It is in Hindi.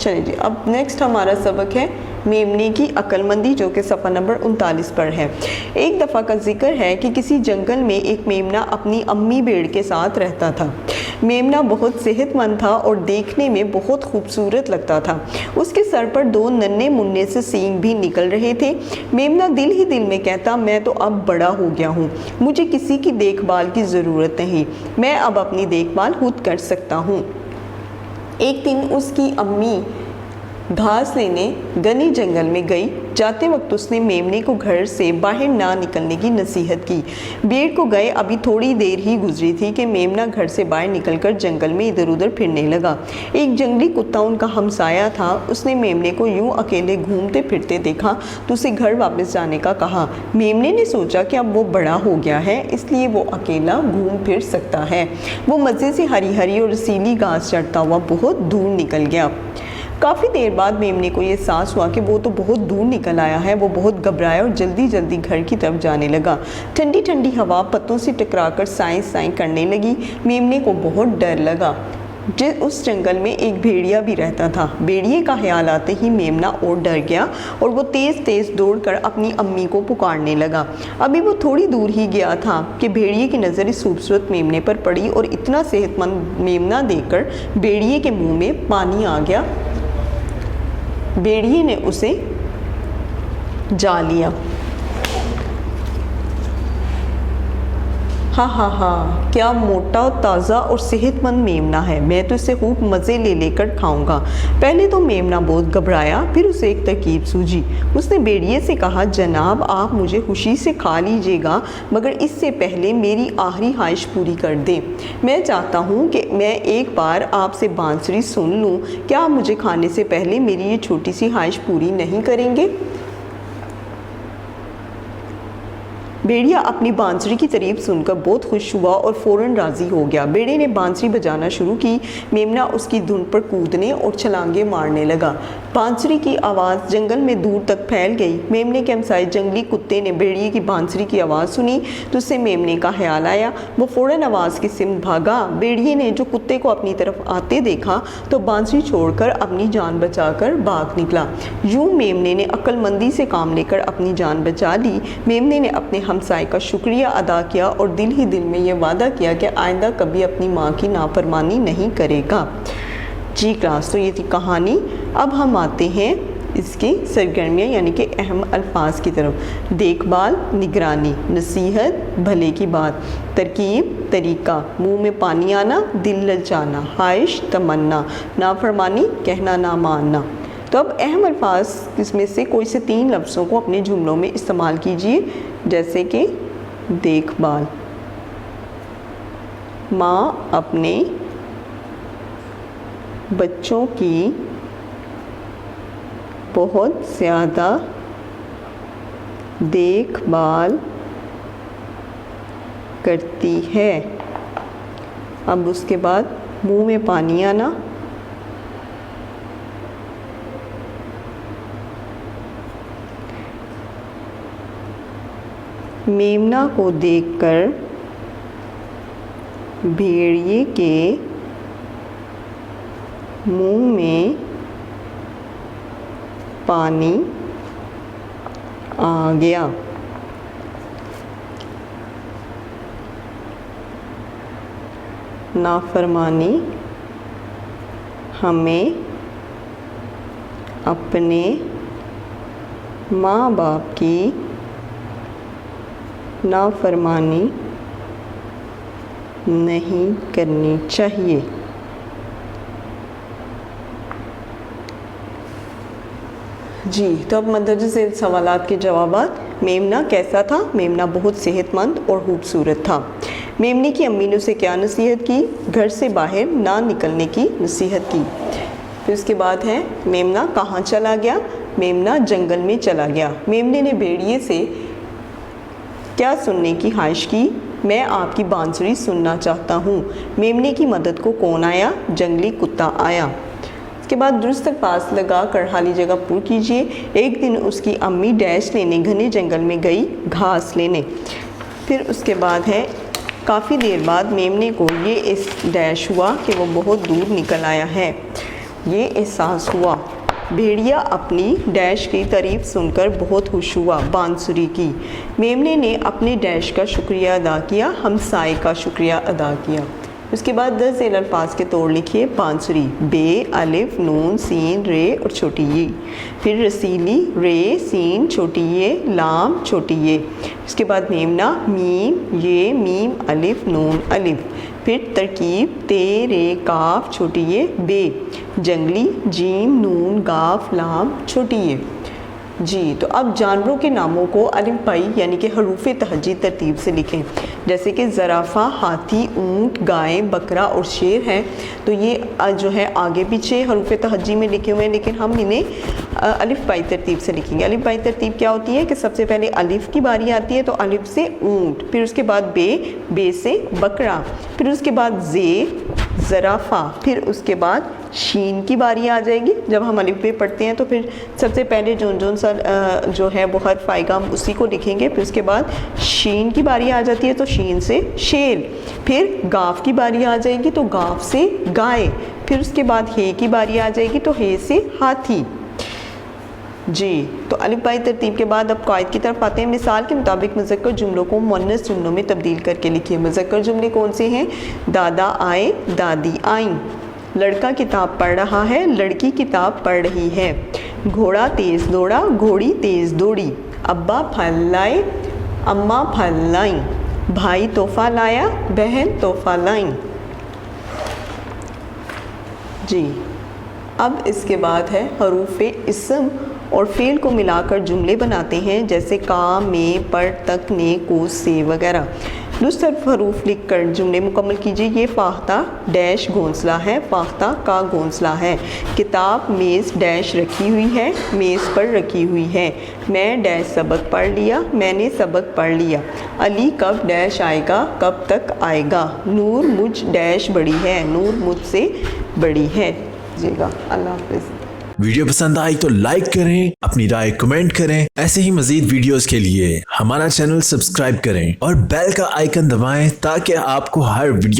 चलिए जी, अब नेक्स्ट हमारा सबक है मेमने की अक्लमंदी, जो कि सफ़ा नंबर 39 पर है। एक दफ़ा का जिक्र है कि किसी जंगल में एक मेमना अपनी अम्मी भेड़ के साथ रहता था। मेमना बहुत सेहतमंद था और देखने में बहुत खूबसूरत लगता था। उसके सर पर 2 नन्हे मुन्ने से सींग भी निकल रहे थे। मेमना दिल ही दिल में कहता, मैं तो अब बड़ा हो गया हूँ, मुझे किसी की देखभाल की ज़रूरत नहीं, मैं अब अपनी देखभाल खुद कर सकता हूँ। एक दिन उसकी अम्मी घास लेने घने जंगल में गई। जाते वक्त उसने मेमने को घर से बाहर ना निकलने की नसीहत की। भेड़ को गए अभी थोड़ी देर ही गुजरी थी कि मेमना घर से बाहर निकलकर जंगल में इधर उधर फिरने लगा। एक जंगली कुत्ता उनका हमसाया था। उसने मेमने को यूं अकेले घूमते फिरते देखा तो उसे घर वापस जाने का कहा। मेमने ने सोचा कि अब वो बड़ा हो गया है, इसलिए वो अकेला घूम फिर सकता है। वो मज़े से हरी हरी और रसीली घास चढ़ता हुआ बहुत दूर निकल गया। काफ़ी देर बाद मेमने को ये एहसास हुआ कि वो तो बहुत दूर निकल आया है। वो बहुत घबराया और जल्दी जल्दी घर की तरफ जाने लगा। ठंडी ठंडी हवा पत्तों से टकराकर साएं साएं करने लगी। मेमने को बहुत डर लगा। उस जंगल में एक भेड़िया भी रहता था। भेड़िए का ख्याल आते ही मेमना और डर गया और वो तेज़ तेज़ दौड़कर अपनी अम्मी को पुकारने लगा। अभी वो थोड़ी दूर ही गया था कि भेड़िए की नज़र इस खूबसूरत मेमने पर पड़ी और इतना सेहतमंद मेमना देखकर भेड़िए के मुँह में पानी आ गया। भेड़िए ने उसे जा लिया। हाँ हाँ हाँ, क्या मोटा ताज़ा और सेहतमंद मेमना है, मैं तो इसे खूब मज़े ले लेकर खाऊंगा। पहले तो मेमना बहुत घबराया, फिर उसे एक तरकीब सूझी। उसने भेड़िए से कहा, जनाब आप मुझे खुशी से खा लीजिएगा, मगर इससे पहले मेरी आखिरी ख्वाहिश पूरी कर दें। मैं चाहता हूँ कि मैं एक बार आपसे बांसुरी सुन लूँ। क्या आप मुझे खाने से पहले मेरी ये छोटी सी ख्वाहिश पूरी नहीं करेंगे? भेड़िया अपनी बांसुरी की तारीफ सुनकर बहुत खुश हुआ और फ़ौरन राज़ी हो गया। भेड़िए ने बांसुरी बजाना शुरू की। मेमना उसकी धुन पर कूदने और छलांगे मारने लगा। बांसुरी की आवाज़ जंगल में दूर तक फैल गई। मेमने के हमसाए जंगली कुत्ते ने भेड़िए की बांसुरी की आवाज़ सुनी तो उससे मेमने का ख्याल आया। वो फ़ौरन आवाज़ की सिमत भागा। भेड़िए ने जो कुत्ते को अपनी तरफ आते देखा तो बांसुरी छोड़कर अपनी जान बचाकर भाग निकला। यूँ मेमने ने अक्लमंदी से काम लेकर अपनी जान बचा ली। मेमने ने अपने हमसाए का शुक्रिया अदा किया और दिल ही दिल में यह वादा किया कि आइंदा कभी अपनी माँ की नाफरमानी नहीं करेगा। जी क्लास, तो ये थी कहानी। अब हम आते हैं इसकी सरगर्मियाँ यानी कि अहम अल्फाज की तरफ। देखभाल, निगरानी, नसीहत, भले की बात, तरकीब, तरीका, मुंह में पानी आना, दिल ललचाना, ख्वाहिश, तमन्ना, नाफरमानी, कहना ना मानना। तो अब अहम अल्फाज इसमें से कोई से 3 लफ्ज़ों को अपने जुमलों में इस्तेमाल कीजिए, जैसे कि देखभाल। माँ अपने बच्चों की बहुत ज़्यादा देखभाल करती है। अब उसके बाद मुंह में पानी आना, मेमना को देखकर भेड़िए के मुंह में पानी आ गया। नाफरमानी, हमें अपने माँ बाप की नाफरमानी नहीं करनी चाहिए। जी, तो अब मदरजे से सवालात के जवाबात। मेमना कैसा था? मेमना बहुत सेहतमंद और खूबसूरत था। मेमने की अम्मी ने उसे क्या नसीहत की? घर से बाहर ना निकलने की नसीहत की। फिर उसके बाद है मेमना कहाँ चला गया? मेमना जंगल में चला गया। मेमने ने भेड़िए से क्या सुनने की ख्वाहिश की? मैं आपकी बांसुरी सुनना चाहता हूँ। मेमने की मदद को कौन आया? जंगली कुत्ता आया। उसके बाद दुरुस्त अल्फाज लगा कर खाली जगह पूरी कीजिए। एक दिन उसकी अम्मी डैश लेने घने जंगल में गई घास लेने। फिर उसके बाद है काफ़ी देर बाद मेमने को ये इस डैश हुआ कि वो बहुत दूर निकल आया है। ये एहसास हुआ। भेड़िया अपनी डैश की तारीफ़ सुनकर बहुत खुश हुआ। बांसुरी की। मेमने ने अपने डैश का शुक्रिया अदा किया, हमसाए का शुक्रिया अदा किया। उसके बाद 10 ज़ेल अल्फाज के तोड़ लिखिए। बांसुरी बे, अलिफ, नून, सीन, रे और छोटी ये। फिर रसीली रे, सीन, छोटी ये, लाम, छोटी ये। उसके बाद मेमना मीम, ये, मीम, अलिफ, नून, अलिफ। फिर तरकीब ते, रे, काफ, छोटी ये, बे। जंगली जीम, नून, गाफ, लाम, छोटी ये। जी, तो अब जानवरों के नामों को अलिफ बाई यानी कि हरूफ तहजी तरतीब से लिखें। जैसे कि ज़राफ़ा, हाथी, ऊँट, गाय, बकरा और शेर हैं, तो ये जो है आगे पीछे हरूफ तहजी में लिखे हुए हैं, लेकिन हम इन्हें अलिफ बाई तरतीब से लिखेंगे। अलिफ बाई तरतीब क्या होती है कि सबसे पहले अलिफ की बारी आती है, तो अलिफ से ऊँट, फिर उसके बाद बे, बे से बकरा, फिर उसके बाद जे, ज़राफ़ा, फिर उसके बाद शीन की बारी आ जाएगी। जब हम अलिफ बे पढ़ते हैं तो फिर सबसे पहले जोन सा जो है वो हर्फ आएगा, हम उसी को लिखेंगे। फिर उसके बाद शीन की बारी आ जाती है, तो शीन से शेर। फिर गाफ की बारी आ जाएगी, तो गाफ से गाय। फिर उसके बाद हे की बारी आ जाएगी, तो हे से हाथी। जी, तो अलिफ बाई तरतीब के बाद अब कायद की तरफ आते हैं। मिसाल के मुताबिक मुज़क्कर जुमलों को मुअन्नस जुमलों में तब्दील करके लिखिए। मुज़क्कर जुमले कौन से हैं? दादा आए, दादी आईं। लड़का किताब पढ़ रहा है, लड़की किताब पढ़ रही है। घोड़ा तेज़ दौड़ा, घोड़ी तेज़ दौड़ी। अब्बा फल लाए, अम्मा फल लाईं। भाई तोहफ़ा लाया, बहन तोहफ़ा लाईं। जी, अब इसके बाद है हरूफ इस्म और फ़ेल को मिलाकर जुमले बनाते हैं, जैसे का, में, पर, तक, ने, को, से वगैरह। दुरुस्त हरूफ लिख कर जुमले मुकम्मल कीजिए। ये फाख्ता डैश घोंसला है, फाख्ता का घोंसला है। किताब मेज़ डैश रखी हुई है, मेज़ पर रखी हुई है। मैं डैश सबक पढ़ लिया, मैंने सबक पढ़ लिया। अली कब डैश आएगा, कब तक आएगा। नूर मुझ डैश बड़ी है, नूर मुझसे बड़ी है। अल्लाह हाफ़िज़। वीडियो पसंद आई तो लाइक करें, अपनी राय कमेंट करें। ऐसे ही मजीद वीडियोस के लिए हमारा चैनल सब्सक्राइब करें और बेल का आइकन दबाएं ताकि आपको हर वीडियो